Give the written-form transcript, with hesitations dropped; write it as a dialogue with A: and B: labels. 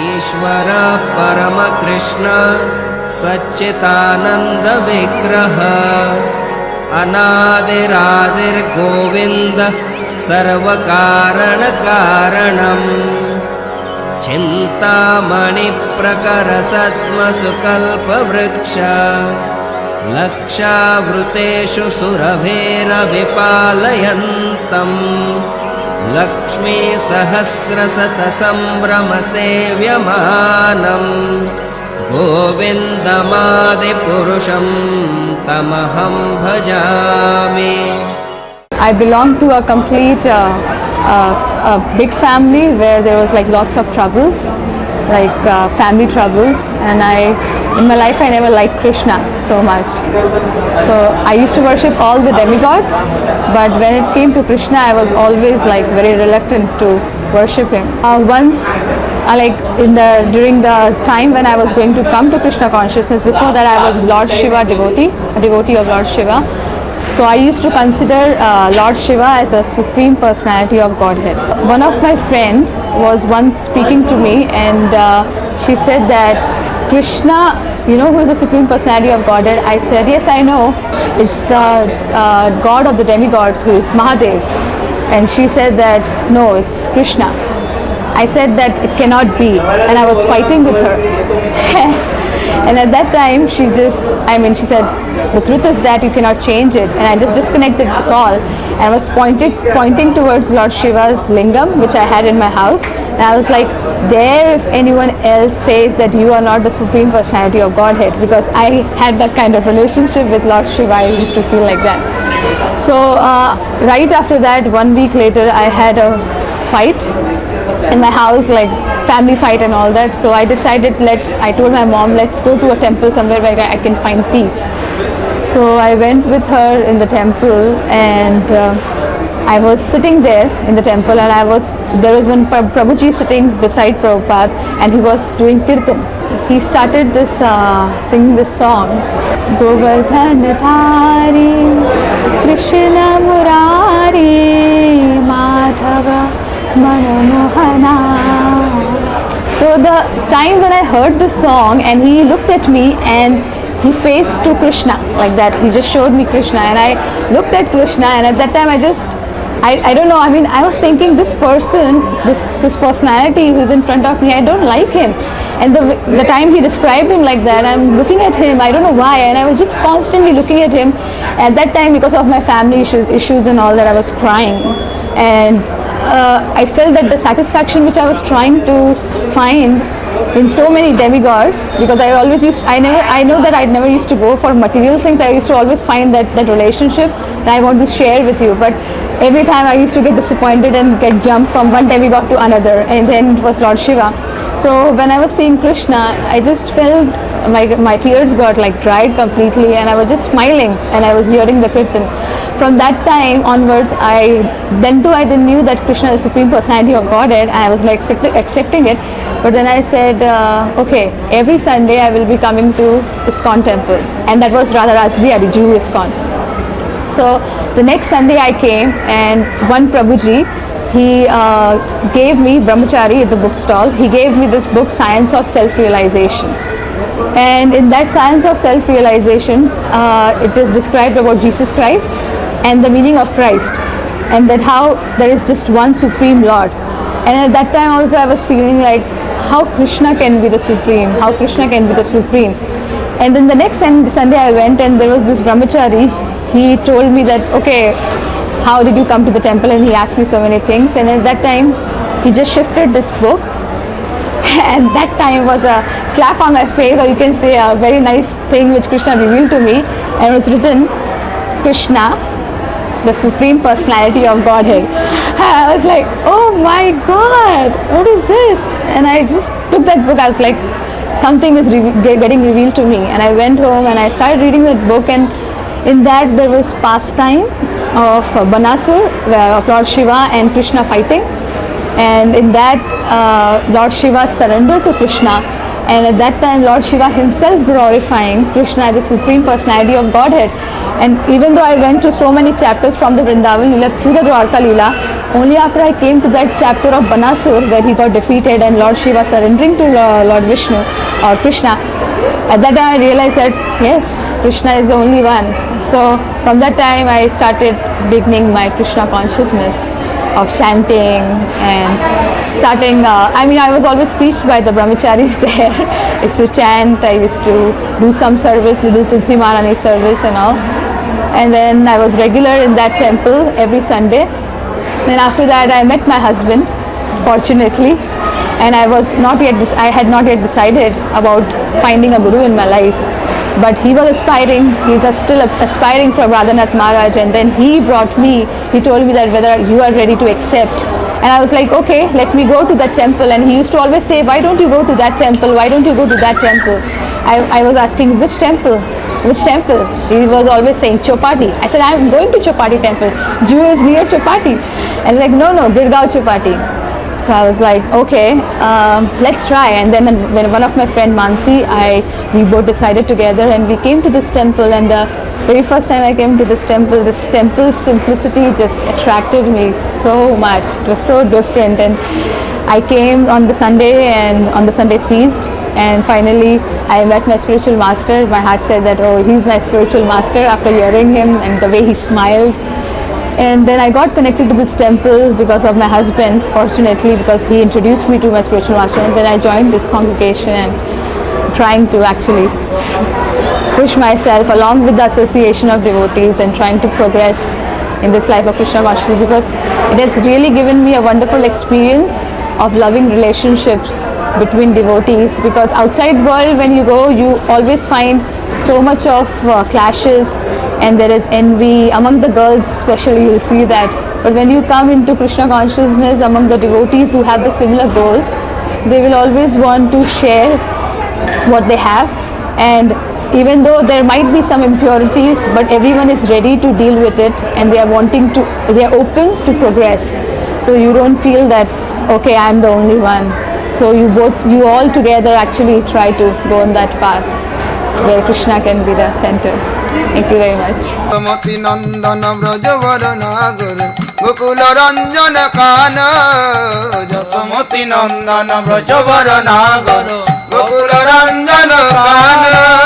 A: Ishwar परमकृष्ण सच्चिदानन्दविग्रह अनादिरादिर्गोविन्द सर्वकारणकारणम् चिन्तामणिप्रकरसद्मसुकल्पवृक्ष लक्षावृतेषु सुरभेरविपालयन्तम् लक्ष्मीसहस्रशतसम्भ्रमसेव्यमानम् गोविन्दमादिपुरुषं तमहं भजामि.
B: I belong to a complete big family where there was like lots of troubles, like family troubles, and in my life I never liked Krishna so much. So I used to worship all the demigods, but when it came to Krishna I was always like very reluctant to worship him. Once during the time when I was going to come to Krishna consciousness, before that I was Lord Shiva devotee, a devotee of Lord Shiva. So I used to consider Lord Shiva as a supreme personality of Godhead. One of my friend was once speaking to me, and she said that Krishna, you know who is the supreme personality of Godhead? I said, yes, I know. It's the god of the demigods, who is Mahadev. And she said that no, it's Krishna. I said that it cannot be, and I was fighting with her. And at that time she said, the truth is that you cannot change it. And I just disconnected the call and was pointing towards Lord Shiva's lingam, which I had in my house. And I was like, dare if anyone else says that you are not the supreme personality of Godhead, because I had that kind of relationship with Lord Shiva. I used to feel like that. So right after that, 1 week later, I had a fight in my house, like family fight and all that. So I decided, I told my mom, let's go to a temple somewhere where I can find peace. So I went with her in the temple, and I was sitting there in the temple, and there was one Prabhuji sitting beside Prabhupada, and he was doing kirtan. He started singing this song, Govardhan Dhari Krishna Murari Madhava Manomohana. So the time when I heard this song, and he looked at me and he faced to Krishna like that, he just showed me Krishna, and I looked at Krishna, and at that time I don't know, I mean, I was thinking, this person, this personality who's in front of me, I don't like him. And the time he described him like that, I'm looking at him, I don't know why, and I was just constantly looking at him. At that time, because of my family issues and all that, I was crying. And I felt that the satisfaction which I was trying to find in so many demigods, because I know that I never used to go for material things. I used to always find that relationship that I want to share with you, but every time I used to get disappointed and get jumped from one demigod to another, and then it was Lord Shiva. So when I was seeing Krishna, I just felt like my tears got like dried completely, and I was just smiling, and I was hearing the kirtan. From that time onwards, I knew that Krishna is the supreme personality of Godhead, and I was like accepting it. But then I said, okay, every Sunday I will be coming to ISKCON temple, and that was Radha Rasbihari, Jew ISKCON. So the next Sunday I came, and one Prabhuji, he gave me, Brahmachari at the bookstall, he gave me this book, Science of Self-Realization. And in that Science of Self-Realization, it is described about Jesus Christ and the meaning of Christ, and that how there is just one Supreme Lord. And at that time also I was feeling like, how Krishna can be the Supreme, how Krishna can be the Supreme. And then the next Sunday I went, and there was this Brahmachari. He told me that, okay, how did you come to the temple? And he asked me so many things. And at that time, he just shifted this book. And that time was a slap on my face, or you can say a very nice thing which Krishna revealed to me. And it was written, Krishna, the Supreme Personality of Godhead. I was like, oh my God, what is this? And I just took that book. I was like, something is getting revealed to me. And I went home and I started reading that book, and in that there was pastime of Banasur, of Lord Shiva and Krishna fighting. And in that Lord Shiva surrendered to Krishna, And at that time, Lord Shiva himself glorifying Krishna as the Supreme Personality of Godhead. And even though I went to so many chapters from the Vrindavan Leela to the Dwarka Leela, only after I came to that chapter of Banasur where he got defeated and Lord Shiva surrendering to Lord Vishnu or Krishna, at that time I realized that yes, Krishna is the only one. So from that time I started beginning my Krishna consciousness of chanting and starting, I was always preached by the brahmacharis there. I used to chant, I used to do some service, little Tulsi Maharani service and all. And then I was regular in that temple every Sunday. Then after that I met my husband, fortunately, and I had not yet decided about finding a guru in my life. But he was aspiring, he's still aspiring for Radhanath Maharaj, and then he brought me, he told me that whether you are ready to accept. And I was like, okay, let me go to that temple. And he used to always say, why don't you go to that temple? Why don't you go to that temple? I was asking, which temple? Which temple? He was always saying Chopati. I said, I'm going to Chopati temple. Jew is near Chopati. And like, no, Girgaon Chopati. So I was like, okay, let's try. And then when one of my friend Mansi, we both decided together and we came to this temple. And the very first time I came to this temple's simplicity just attracted me so much. It was so different. And I came on the Sunday and on the Sunday feast. And finally, I met my spiritual master. My heart said that, oh, he's my spiritual master after hearing him and the way he smiled. And then I got connected to this temple because of my husband, fortunately, because he introduced me to my spiritual master. And then I joined this congregation and trying to actually push myself along with the association of devotees and trying to progress in this life of Krishna consciousness, because it has really given me a wonderful experience of loving relationships between devotees. Because outside world, when you go, you always find so much of clashes and there is envy among the girls, especially you'll see that. But when you come into Krishna consciousness among the devotees who have the similar goal, they will always want to share what they have. And even though there might be some impurities, but everyone is ready to deal with it and they are open to progress. So you don't feel that, okay, I'm the only one. So you all together actually try to go on that path where Krishna can be the center. Thank you very much.
C: Mati Nandana Brajavarana Guru Gokula Ranjana Kana Jasamati Nandana Brajavarana Guru Gokula Ranjana Kana